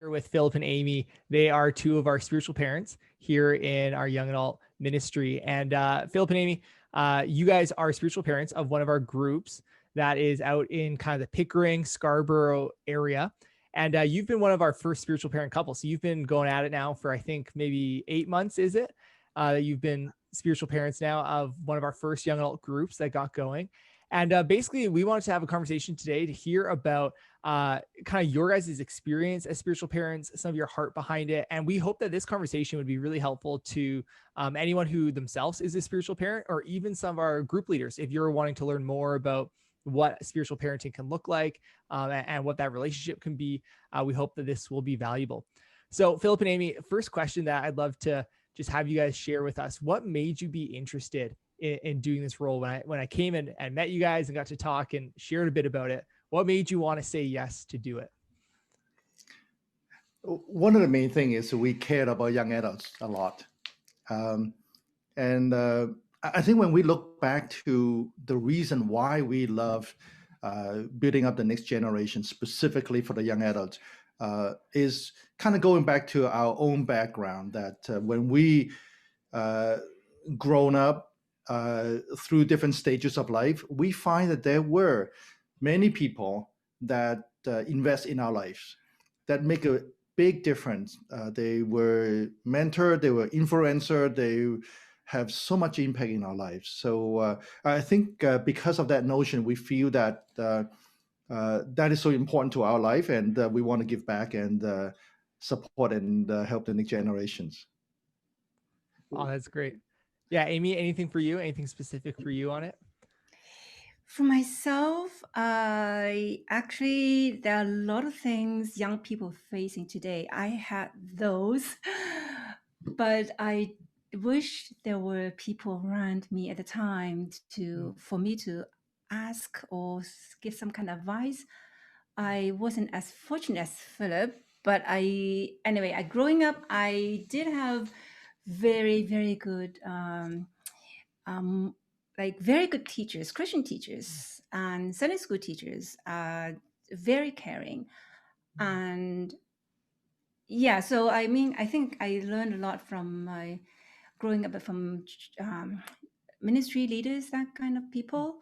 Here with Philip and Amy. They are two of our spiritual parents here in our young adult ministry. And Philip and Amy, you guys are spiritual parents of one of our groups that is out in kind of the Pickering, Scarborough area. And you've been one of our first spiritual parent couples. So you've been going at it now for, I think, maybe 8 months, is it? You've been spiritual parents now of one of our first young adult groups that got going. And basically, we wanted to have a conversation today to hear about kind of your guys' experience as spiritual parents, some of your heart behind it. And we hope that this conversation would be really helpful to anyone who themselves is a spiritual parent, or even some of our group leaders, if you're wanting to learn more about what spiritual parenting can look like and what that relationship can be. We hope that this will be valuable. So, Philip and Amy, first question that I'd love to just have you guys share with us: what made you be interested in doing this role? When I came in and met you guys and got to talk and shared a bit about it, what made you want to say yes to do it? One of the main things is we cared about young adults a lot. And I think when we look back to the reason why we love building up the next generation, specifically for the young adults, is kind of going back to our own background, that when we grown up through different stages of life, we find that there were many people that invest in our lives, that make a big difference. They were mentor, they were influencer, they have so much impact in our lives. So I think because of that notion, we feel that that is so important to our life, and we want to give back and support and help the next generations. Oh, that's great. Yeah, Amy, anything for you? Anything specific for you on it? For myself, I actually, there are a lot of things young people facing today. I had those, but I wish there were people around me at the time for me to ask or give some kind of advice. I wasn't as fortunate as Philip, but growing up, I did have very, very good very good teachers, Christian teachers and Sunday school teachers, very caring. And yeah, so I mean, I think I learned a lot from my growing up from ministry leaders, that kind of people.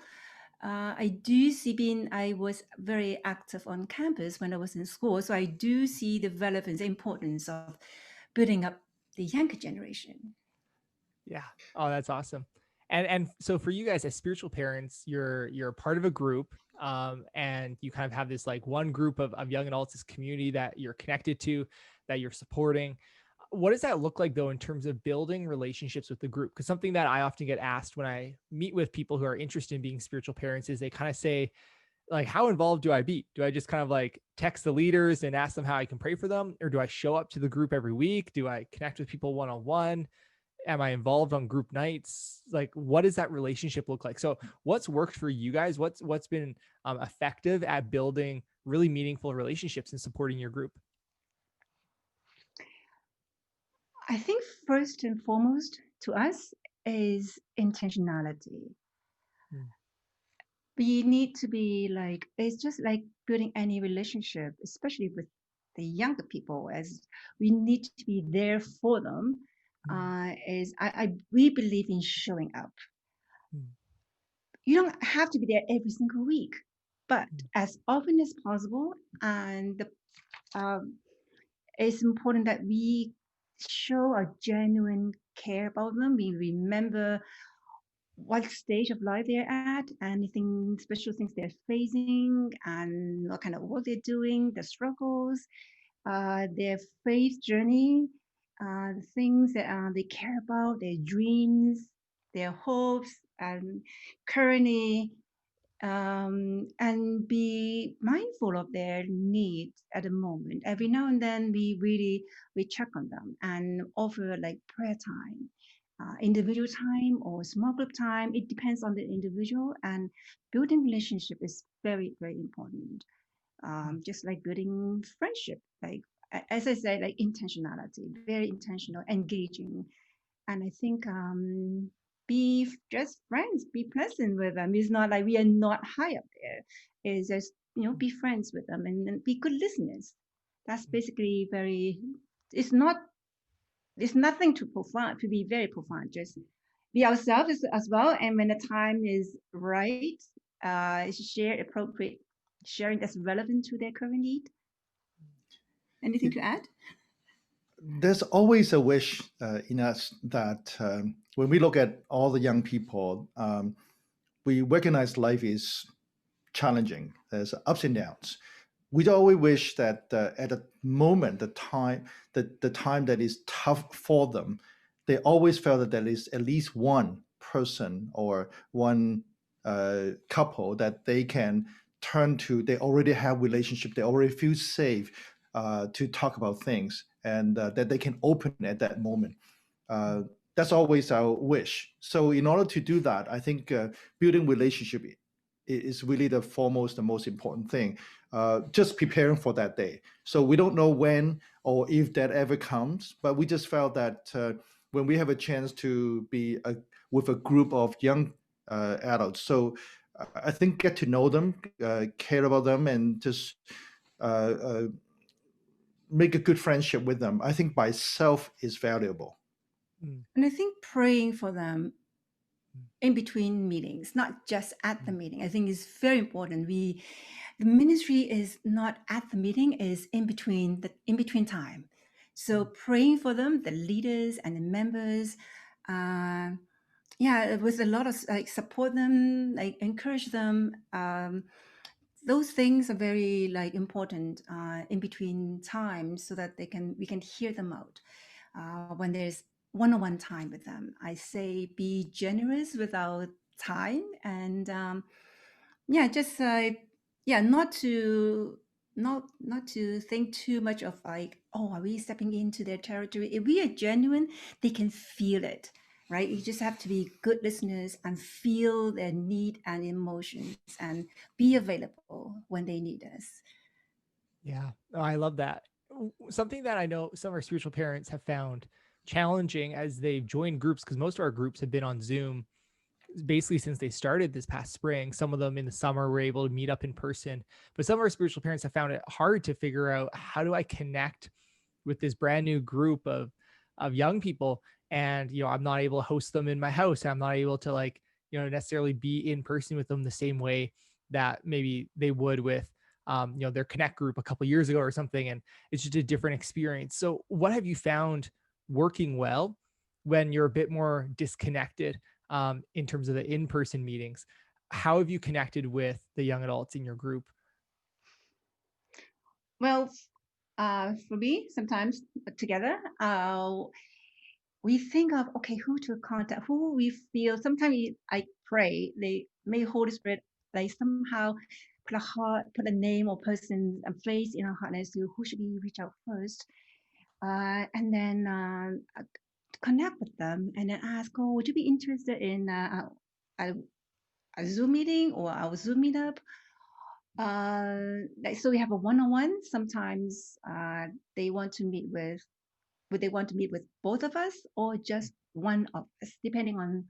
I do see I was very active on campus when I was in school. So I do see the relevance, the importance of building up the younger generation. Yeah. Oh, that's awesome. And so for you guys as spiritual parents, you're a part of a group, and you kind of have this like one group of young adults, this community that you're connected to, that you're supporting. What does that look like though in terms of building relationships with the group? Because something that I often get asked when I meet with people who are interested in being spiritual parents is they kind of say, like, how involved do I be? Do I just kind of like text the leaders and ask them how I can pray for them? Or do I show up to the group every week? Do I connect with people one-on-one? Am I involved on group nights? Like, what does that relationship look like? So what's worked for you guys? What's been effective at building really meaningful relationships and supporting your group? I think first and foremost to us is intentionality. Mm. We need to be it's just like building any relationship, especially with the younger people, as we need to be there for them. We believe in showing up. Mm. You don't have to be there every single week, but as often as possible. And it's important that we show a genuine care about them. We remember what stage of life they're at, anything special things they're facing, and what kind of work they're doing, the struggles, their faith journey, the things that they care about, their dreams, their hopes, and currently, and be mindful of their needs at the moment. Every now and then, we check on them and offer like prayer time, individual time or small group time. It depends on the individual, and building relationship is very, very important. Just like building friendship, like as I said, like intentionality, very intentional, engaging. And I think be just friends, be pleasant with them. It's not like we are not high up there. It's just be friends with them and be good listeners. That's basically very. It's not. It's nothing too profound to be very profound. Just be ourselves as well, and when the time is right, share appropriate sharing that's relevant to their current need. Anything to add? There's always a wish in us that when we look at all the young people, we recognize life is challenging. There's ups and downs. We always wish that at a moment, the time that is tough for them, they always felt that there is at least one person or one couple that they can turn to. They already have relationship. They already feel safe to talk about things, and that they can open at that moment. That's always our wish. So in order to do that, I think building relationship is really the foremost, the most important thing. Just preparing for that day. So we don't know when or if that ever comes, but we just felt that when we have a chance to be with a group of young adults, so I think get to know them, care about them, and just make a good friendship with them. I think by itself is valuable. And I think praying for them in between meetings, not just at the meeting, I think is very important. The ministry is not at the meeting, is in between time. So praying for them, the leaders and the members, with a lot of like support them, like encourage them. Those things are very like important in between times, so that we can hear them out when there's one-on-one time with them. I say be generous with our time, and just not to think too much of like, oh, are we stepping into their territory? If we are genuine, they can feel it, right? You just have to be good listeners and feel their need and emotions and be available when they need us. Yeah, oh, I love that. Something that I know some of our spiritual parents have found challenging as they've joined groups, because most of our groups have been on Zoom basically since they started this past spring. Some of them in the summer were able to meet up in person, but some of our spiritual parents have found it hard to figure out, how do I connect with this brand new group of young people? And I'm not able to host them in my house. I'm not able to like necessarily be in person with them the same way that maybe they would with their connect group a couple years ago or something. And it's just a different experience. So what have you found working well when you're a bit more disconnected in terms of the in-person meetings? How have you connected with the young adults in your group? Well, for me, sometimes together, we think of, okay, who to contact, who we feel. Sometimes I pray, may Holy Spirit like somehow put a name or person and place in our heart as to who should we reach out first, and then connect with them, and then ask, oh, would you be interested in a Zoom meeting or our Zoom meetup? So we have a one-on-one. Sometimes they want to meet with, would they want to meet with both of us or just one of us, depending on,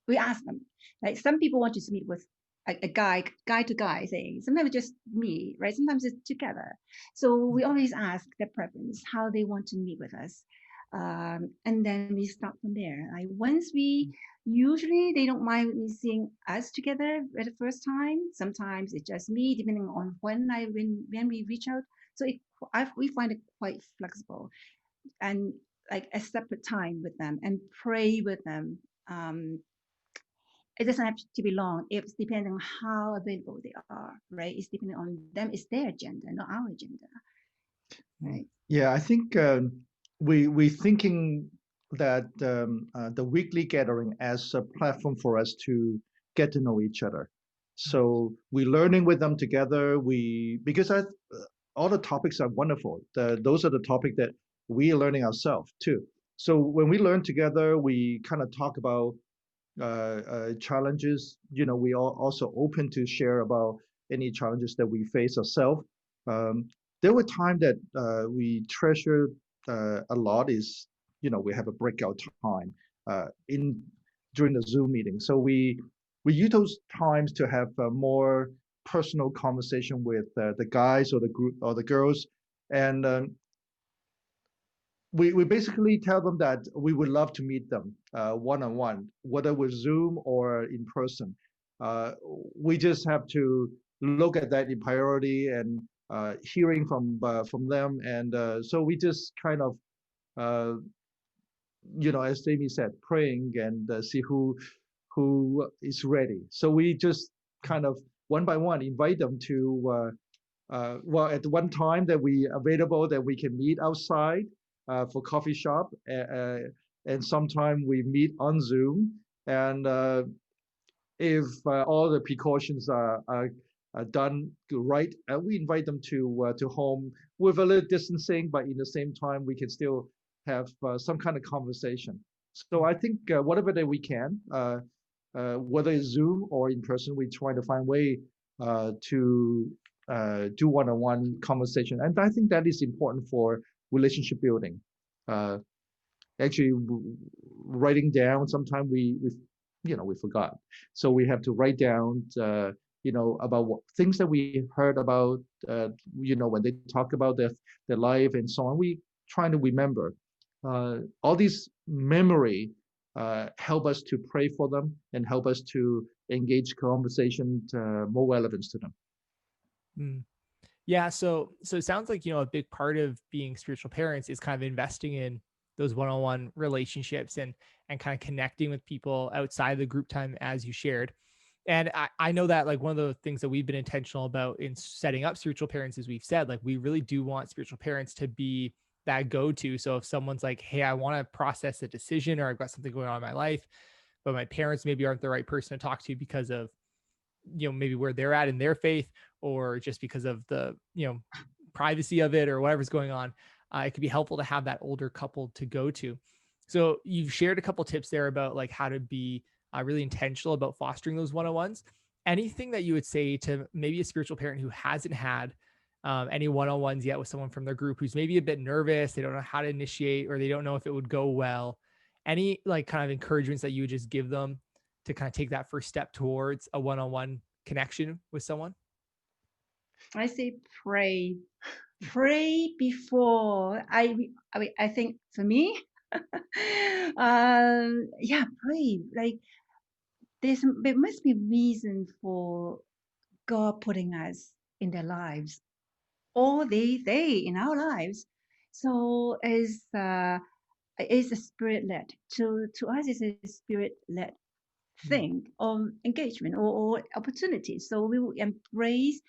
we ask them. Like some people want to meet with a guy to guy thing. Sometimes just me, right? Sometimes it's together. So we always ask their preference, how they want to meet with us. And then we start from there. Like once usually they don't mind me seeing us together at the first time. Sometimes it's just me, depending on when we reach out. So we find it quite flexible, and like a separate time with them and pray with them. It doesn't have to be long. It's depending on how available they are, right? It's depending on them. It's their agenda, not our agenda, right? Yeah, I think we thinking that the weekly gathering as a platform for us to get to know each other. So we're learning with them together. Because all the topics are wonderful. Those are the topics that we are learning ourselves too. So when we learn together, we kind of talk about challenges. We are also open to share about any challenges that we face ourselves. There were times that we treasure a lot is, we have a breakout time in during the Zoom meeting. So we use those times to have a more personal conversation with the guys or the group or the girls, And we basically tell them that we would love to meet them one-on-one, whether with Zoom or in person. We just have to look at that in priority and hearing from them. And so we just kind of, uh, as Amy said, praying and see who is ready. So we just kind of one by one invite them to well, at one time that we available that we can meet outside for coffee shop, and sometime we meet on Zoom. And if all the precautions are done right, we invite them to home with a little distancing, but in the same time we can still have some kind of conversation. So I think whatever that we can, whether it's Zoom or in person, we try to find way to do one-on-one conversation, and I think that is important for relationship building. Uh, Actually, writing down. Sometimes we forgot, so we have to write down. About what things that we heard about. When they talk about their life and so on, we try to remember. All these memory help us to pray for them and help us to engage conversation more relevance to them. Mm. Yeah, so it sounds like, a big part of being spiritual parents is kind of investing in those one-on-one relationships and kind of connecting with people outside the group time, as you shared. And I know that, like, one of the things that we've been intentional about in setting up spiritual parents is we've said, like, we really do want spiritual parents to be that go-to. So if someone's like, hey, I want to process a decision, or I've got something going on in my life, but my parents maybe aren't the right person to talk to because of, maybe where they're at in their faith, or just because of the, privacy of it, or whatever's going on, it could be helpful to have that older couple to go to. So you've shared a couple tips there about, like, how to be really intentional about fostering those one-on-ones. Anything that you would say to maybe a spiritual parent who hasn't had any one-on-ones yet with someone from their group, who's maybe a bit nervous, they don't know how to initiate, or they don't know if it would go well? Any, like, kind of encouragements that you would just give them to kind of take that first step towards a one-on-one connection with someone? I say pray. Pray before I think for me, yeah, pray. Like there must be reason for God putting us in their lives, or they in our lives. So is a spirit led. To us, it's a spirit led thing or engagement or opportunity. So we will embrace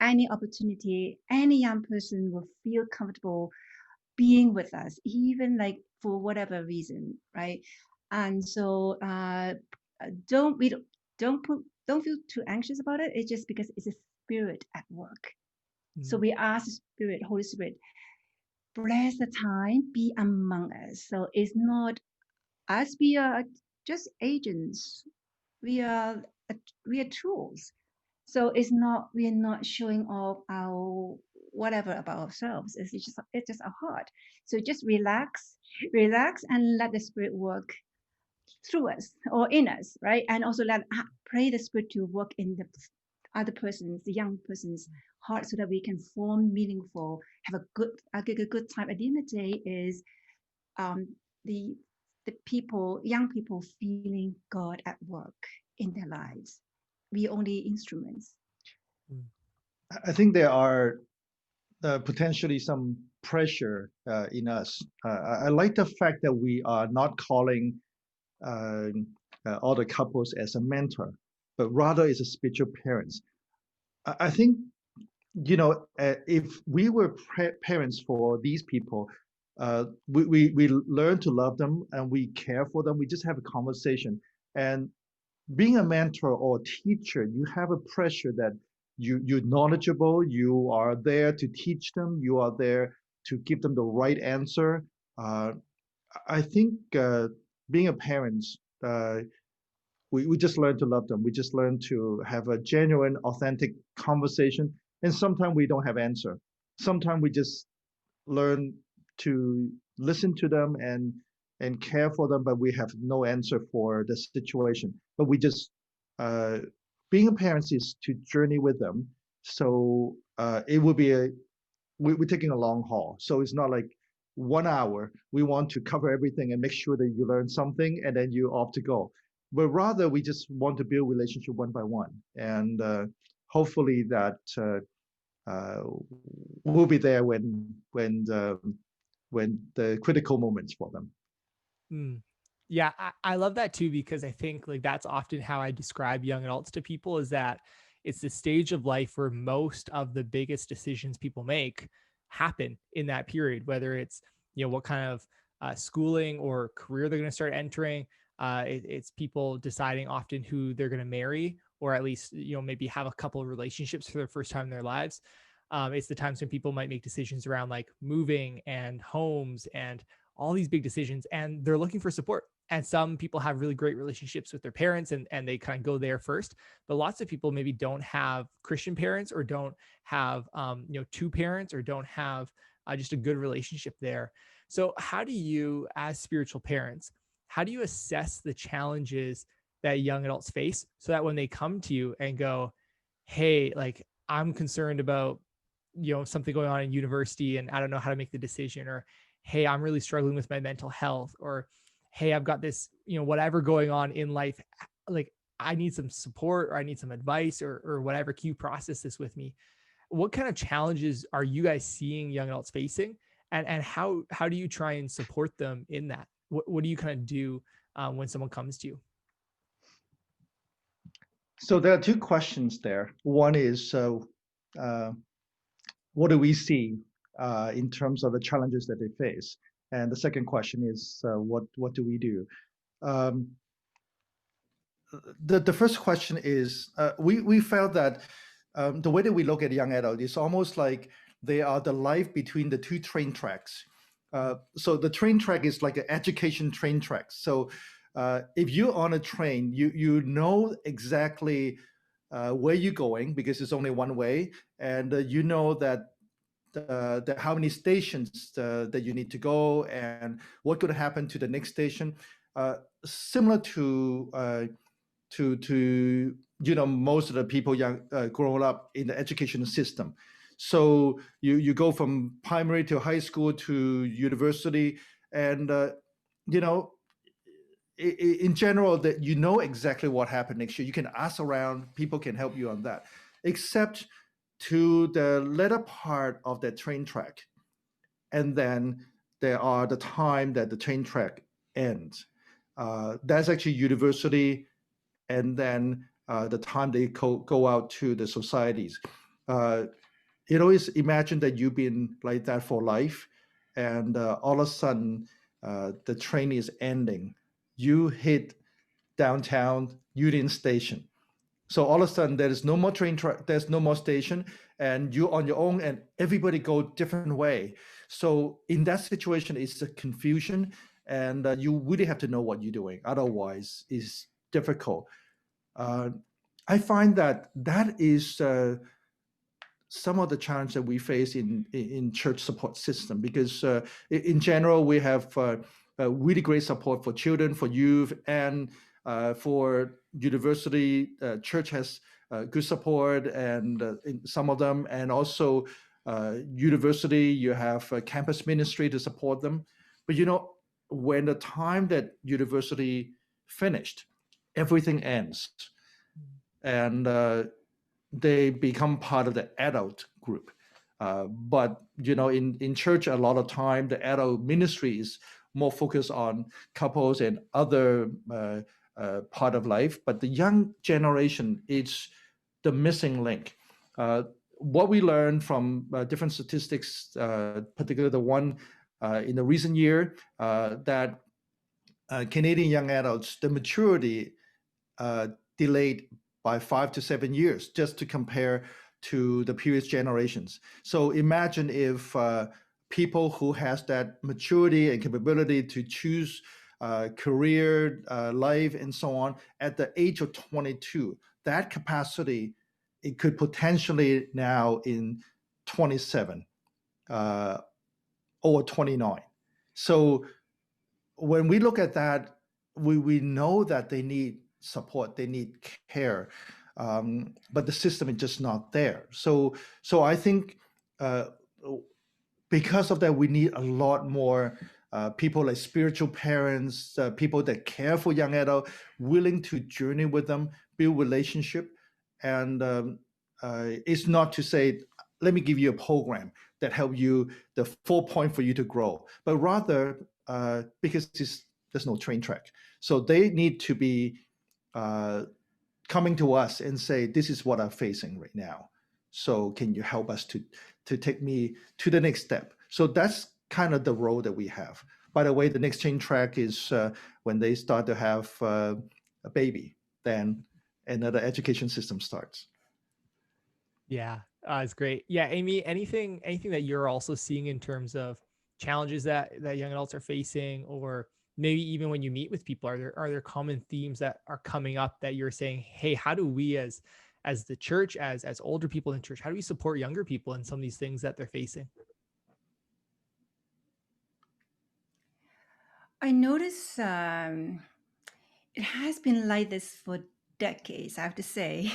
any opportunity. Any young person will feel comfortable being with us, even like for whatever reason, right? And so don't we don't feel too anxious about it. It's just because it's a spirit at work. So we ask the Spirit, Holy Spirit, bless the time, be among us. So it's not us, we are just agents. We are we are tools. So we are not showing off our whatever about ourselves. It's just our heart. So just relax and let the Spirit work through us or in us, right? And also pray the Spirit to work in the other person's, the young person's heart, so that we can form meaningful, have a good time. At the end of the day, is the young people feeling God at work in their lives. We are only instruments. I think there are potentially some pressure in us. I like the fact that we are not calling all the couples as a mentor, but rather as a spiritual parents. I think, if we were parents for these people, we learn to love them and we care for them. We just have a conversation. And being a mentor or teacher, you have a pressure that you're knowledgeable, you are there to teach them, you are there to give them the right answer. I think being a parent, we just learn to love them. We just learn to have a genuine, authentic conversation. And sometimes we don't have answer. Sometimes we just learn to listen to them and care for them, but we have no answer for the situation. But we just being a parent is to journey with them. So it will be we're taking a long haul. So it's not like 1 hour. We want to cover everything and make sure that you learn something and then you off to go. But rather, we just want to build relationship one by one, and hopefully that we'll be there when the critical moments for them. Mm. Yeah, I love that too, because I think like that's often how I describe young adults to people, is that it's the stage of life where most of the biggest decisions people make happen in that period, whether it's, what kind of schooling or career they're going to start entering. It's people deciding often who they're going to marry, or at least, maybe have a couple of relationships for the first time in their lives. It's the times when people might make decisions around like moving and homes and all these big decisions, and they're looking for support. And some people have really great relationships with their parents, and they kind of go there first. But lots of people maybe don't have Christian parents, or don't have, two parents, or don't have just a good relationship there. So how do you, as spiritual parents, how do you assess the challenges that young adults face, so that when they come to you and go, hey, like I'm concerned about, something going on in university and I don't know how to make the decision, or hey, I'm really struggling with my mental health, or hey, I've got this, whatever going on in life, like I need some support, or I need some advice, or whatever, can you process this with me? What kind of challenges are you guys seeing young adults facing, and how do you try and support them in that? What do you kind of do when someone comes to you? So there are two questions there. One is, what do we see in terms of the challenges that they face? And the second question is, what do we do? Um, the first question is, we felt that the way that we look at young adults is almost like they are the life between the two train tracks. So the train track is like an education train track. So if you're on a train, you know exactly where you're going, because it's only one way, and you know that how many stations that you need to go, and what could happen to the next station. Similar to most of the people young grown up in the education system. So you go from primary to high school to university, and you know in general that you know exactly what happened next year. You can ask around, people can help you on that, except to the latter part of that train track. And then there are the time that the train track ends. That's actually university, and then the time they go out to the societies. Uh, always imagine that you've been like that for life, and all of a sudden the train is ending. You hit downtown Union Station. So all of a sudden there is no more train track, there's no more station, and you're on your own, and everybody go different way. So in that situation, it's a confusion, and you really have to know what you're doing. Otherwise, it's difficult. Uh, I find that is some of the challenge that we face in church support system, because in general we have really great support for children, for youth, and for university. Church has good support, and in some of them, and also university, you have campus ministry to support them. But when the time that university finished, everything ends, and they become part of the adult group. But in church, a lot of time the adult ministry is more focused on couples and other part of life. But the young generation is the missing link. What we learned from different statistics, particularly the one in the recent year, that Canadian young adults, the maturity delayed by 5 to 7 years, just to compare to the previous generations. So imagine if people who has that maturity and capability to choose career, life, and so on at the age of 22, that capacity, it could potentially now in 27 or 29. So when we look at that, we know that they need support, they need care, but the system is just not there. So I think because of that, we need a lot more people like spiritual parents, people that care for young adult, willing to journey with them, build relationship. And it's not to say, let me give you a program that help you, the 4 point for you to grow, but rather because there's no train track. So they need to be coming to us and say, this is what I'm facing right now. So can you help us to take me to the next step? So that's kind of the role that we have. By the way, the next chain track is when they start to have a baby, then another education system starts. Yeah, it's great. Yeah, Amy, anything that you're also seeing in terms of challenges that young adults are facing, or maybe even when you meet with people, are there common themes that are coming up that you're saying, hey, how do we as the church, as older people in church, how do we support younger people in some of these things that they're facing? I notice it has been like this for decades, I have to say,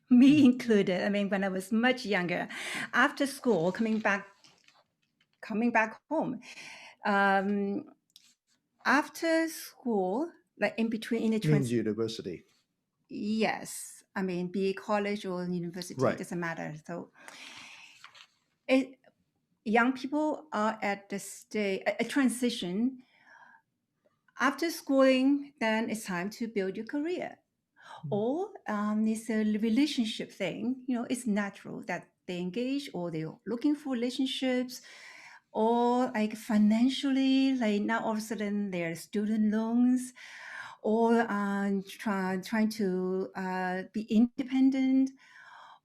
me included. I mean, when I was much younger, after school, coming back home, um, after school, like in between, in the Means university. yes, I mean, be it college or university, Right. doesn't matter. So, it, young people are at the stage, a transition. After schooling, then it's time to build your career. Or it's a relationship thing. You know, it's natural that they engage or they're looking for relationships, or like financially, like now all of a sudden there are student loans, or trying to be independent,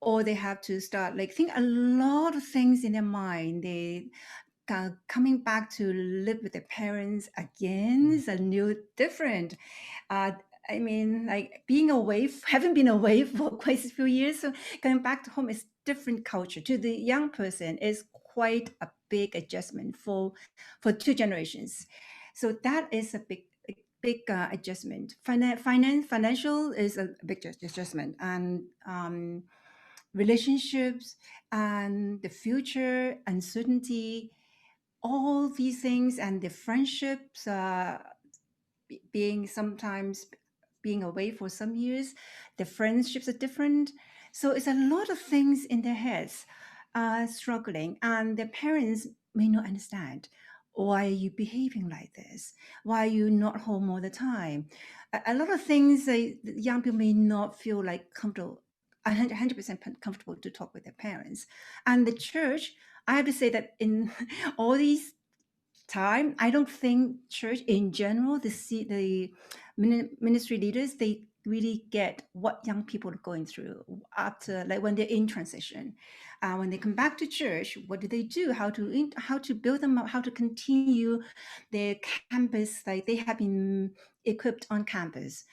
or they have to start like think a lot of things in their mind. They coming back to live with their parents again is a new different. uh, I mean, like being away, having been away for quite a few years, so going back to home is different culture. To the young person, is quite a big adjustment for two generations. So that is a big adjustment. Financial is a big adjustment, and relationships and the future uncertainty, all these things, and the friendships being sometimes being away for some years, the friendships are different. So it's a lot of things in their heads struggling, and their parents may not understand. Why are you behaving like this? Why are you not home all the time? A lot of things young people may not feel like comfortable, 100% comfortable to talk with their parents. And the church, I have to say that in all these time, I don't think church in general, the ministry leaders, they really get what young people are going through after, like when they're in transition. When they come back to church, what do they do? How to build them up? How to continue their campus? Like they have been equipped on campus,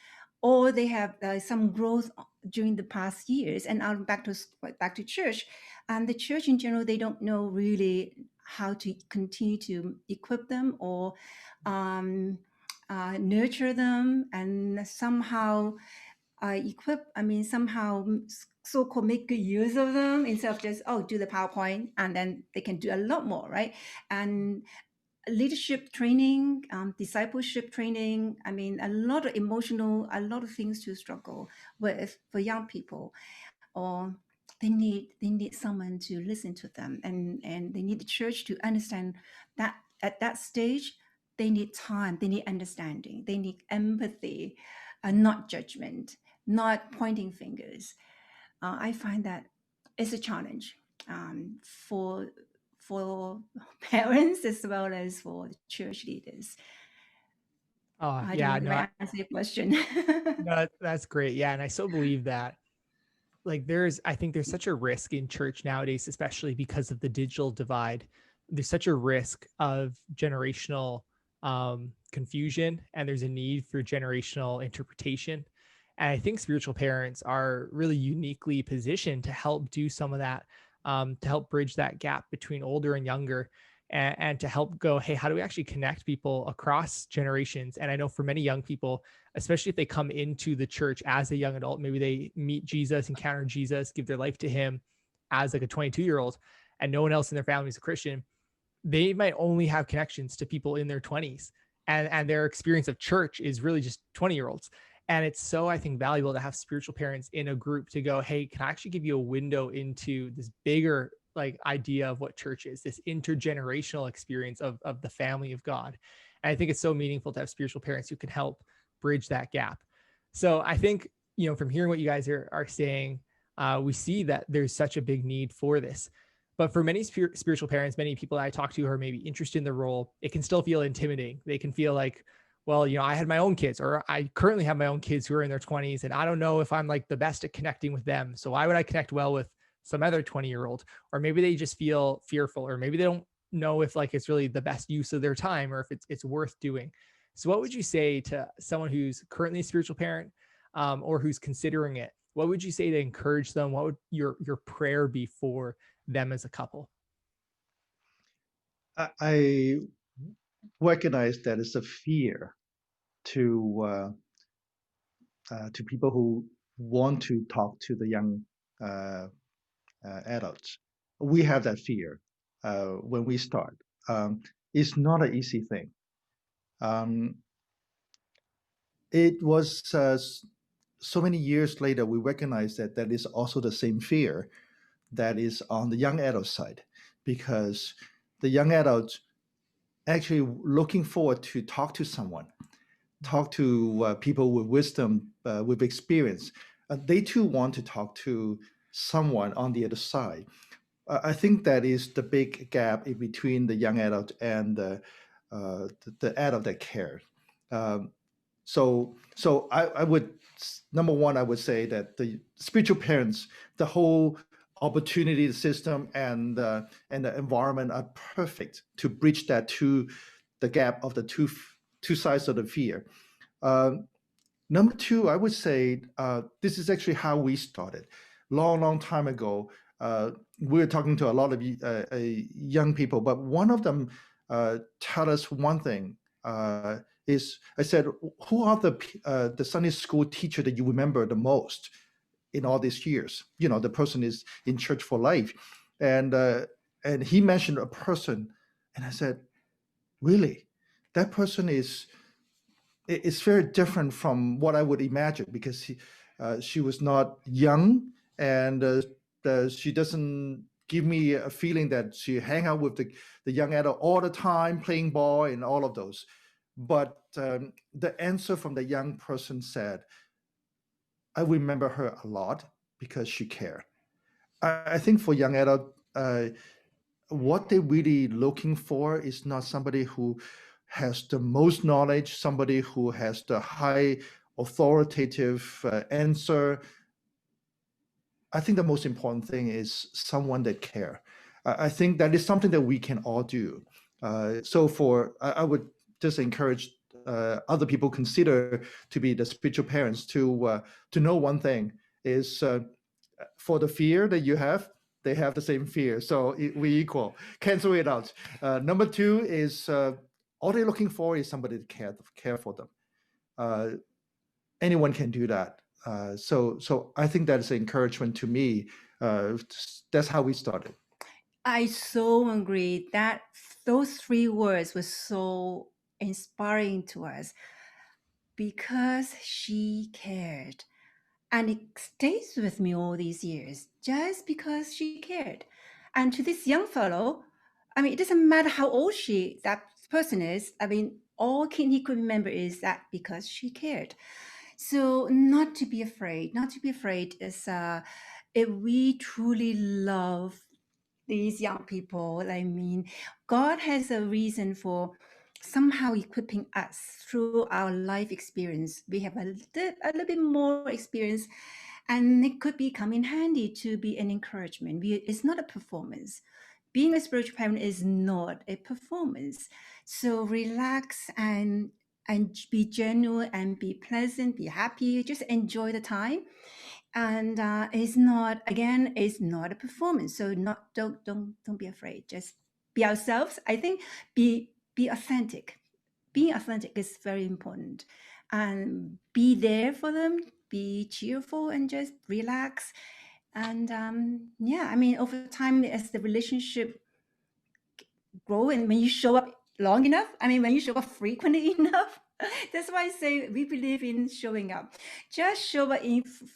or they have some growth during the past years, and now back to church. And the church in general, they don't know really how to continue to equip them or nurture them, and somehow somehow so-called make good use of them, instead of just, oh, do the PowerPoint and then they can do a lot more, right? And leadership training, discipleship training, I mean, a lot of things to struggle with for young people. Or they need someone to listen to them, and they need the church to understand that at that stage they need time, they need understanding, they need empathy, and not judgment, not pointing fingers. I find that it's a challenge for parents as well as for the church leaders. I don't know Yeah, if no, I answer your question. no, that's great. Yeah, and I so believe that, like, I think there's such a risk in church nowadays, especially because of the digital divide. There's such a risk of generational confusion, and there's a need for generational interpretation. And I think spiritual parents are really uniquely positioned to help do some of that, to help bridge that gap between older and younger, and to help go, hey, how do we actually connect people across generations? And I know for many young people, especially if they come into the church as a young adult, maybe they meet Jesus, encounter Jesus, give their life to him as like a 22-year-old, and no one else in their family is a Christian, they might only have connections to people in their 20s, and their experience of church is really just 20-year-olds. And it's so, I think, valuable to have spiritual parents in a group to go, hey, can I actually give you a window into this bigger like idea of what church is, this intergenerational experience of the family of God. And I think it's so meaningful to have spiritual parents who can help bridge that gap. So I think, from hearing what you guys are saying, we see that there's such a big need for this. But for many spiritual parents, many people that I talk to who are maybe interested in the role, it can still feel intimidating. They can feel like, well, I had my own kids, or I currently have my own kids who are in their 20s, and I don't know if I'm like the best at connecting with them. So why would I connect well with some other 20-year-old? Or maybe they just feel fearful, or maybe they don't know if like it's really the best use of their time, or if it's worth doing. So what would you say to someone who's currently a spiritual parent, or who's considering it? What would you say to encourage them? What would your prayer be for them as a couple? I recognize that it's a fear to people who want to talk to the young uh, adults. We have that fear when we start. It's not an easy thing. Um, it was so many years later we recognize that that is also the same fear that is on the young adult side, because the young adults actually looking forward to talk to someone, talk to people with wisdom, with experience. They too want to talk to someone on the other side. I think that is the big gap in between the young adult and the adult that cares. Um, so I would, number one, I would say that the spiritual parents, the whole opportunity system and the environment are perfect to bridge that to the gap of the two sides of the fear. Um, Number two, I would say this is actually how we started. Long time ago, we were talking to a lot of young people, but one of them tell us one thing. Is I said, who are the Sunday school teacher that you remember the most in all these years? The person is in church for life, and he mentioned a person, and I said, really, that person it's very different from what I would imagine, because she was not young, and she doesn't give me a feeling that she hang out with the young adult all the time, playing ball and all of those. But the answer from the young person said, I remember her a lot because she cared. I think for young adult, what they're really looking for is not somebody who has the most knowledge, somebody who has the high authoritative answer. I think the most important thing is someone that care. I think that is something that we can all do. I would just encourage other people consider to be the spiritual parents to know one thing is for the fear that you have, they have the same fear. So we equal. Cancel it out. Number two is all they're looking for is somebody to care for them. Anyone can do that. So I think that is an encouragement to me. That's how we started. I so agree that those three words were so inspiring to us because she cared. And it stays with me all these years just because she cared. And to this young fellow, I mean, it doesn't matter how old that person is. I mean, all he could remember is that because she cared. So not to be afraid, is if we truly love these young people, I mean, God has a reason for somehow equipping us through our life experience. We have a little bit more experience, and it could be come in handy to be an encouragement. It's not a performance. Being a spiritual parent is not a performance. So relax and be genuine and be pleasant, be happy, just enjoy the time. And it's not a performance. So don't be afraid. Just be ourselves. I think be authentic. Being authentic is very important, and be there for them. Be cheerful and just relax. And yeah, I mean, over time, as the relationship grow, and when you show up long enough, I mean, when you show up frequently enough, that's why I say we believe in showing up. Just show up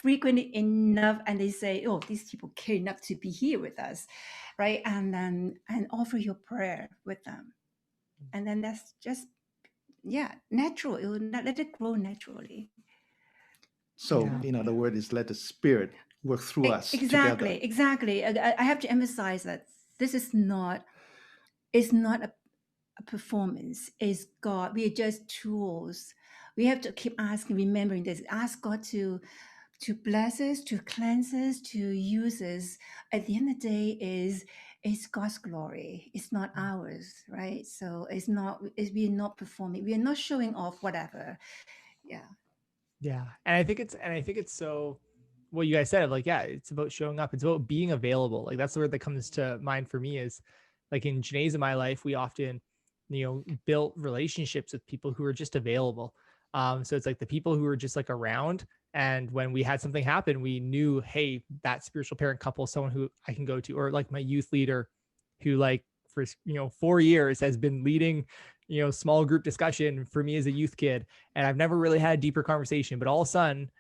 frequently enough, and they say, "Oh, these people care enough to be here with us," right? And offer your prayer with them, and then that's just, yeah, natural. It will not let it grow naturally. So, Yeah. in other words, is let the Spirit work through us together. Exactly, exactly. I have to emphasize that this is not. It's not a performance. It's God. We are just tools. We have to keep asking, remembering this. Ask God to bless us, to cleanse us, to use us. At the end of the day, it's God's glory. It's not ours, right? So it's not. We're not performing. We are not showing off whatever. Yeah. Yeah. And I think it's so what you guys said, like, yeah, it's about showing up. It's about being available. Like that's the word that comes to mind for me is like in Janae's in my life, we often, built relationships with people who are just available. So it's like the people who are just like around. And when we had something happen, we knew, hey, that spiritual parent couple, someone who I can go to, or like my youth leader who like for 4 years has been leading, small group discussion for me as a youth kid. And I've never really had a deeper conversation, but all of a sudden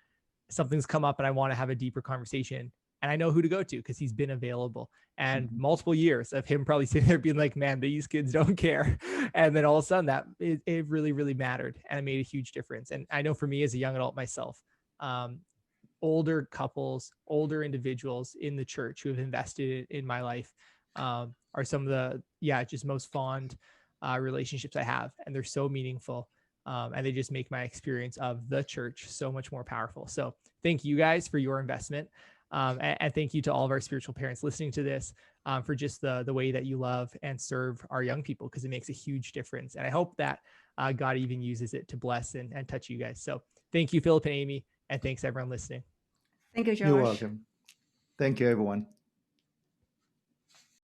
something's come up and I want to have a deeper conversation. And I know who to go to because he's been available. And multiple years of him probably sitting there being like, man, these kids don't care. And then all of a sudden that it really, really mattered. And it made a huge difference. And I know for me as a young adult myself, older couples, older individuals in the church who have invested in my life are some of the, just most fond relationships I have. And they're so meaningful. And they just make my experience of the church so much more powerful. So thank you guys for your investment. And thank you to all of our spiritual parents listening to this for just the way that you love and serve our young people, because it makes a huge difference. And I hope that God even uses it to bless and touch you guys. So thank you, Philip and Amy, and thanks everyone listening. Thank you, You're Josh. welcome. Thank you, everyone.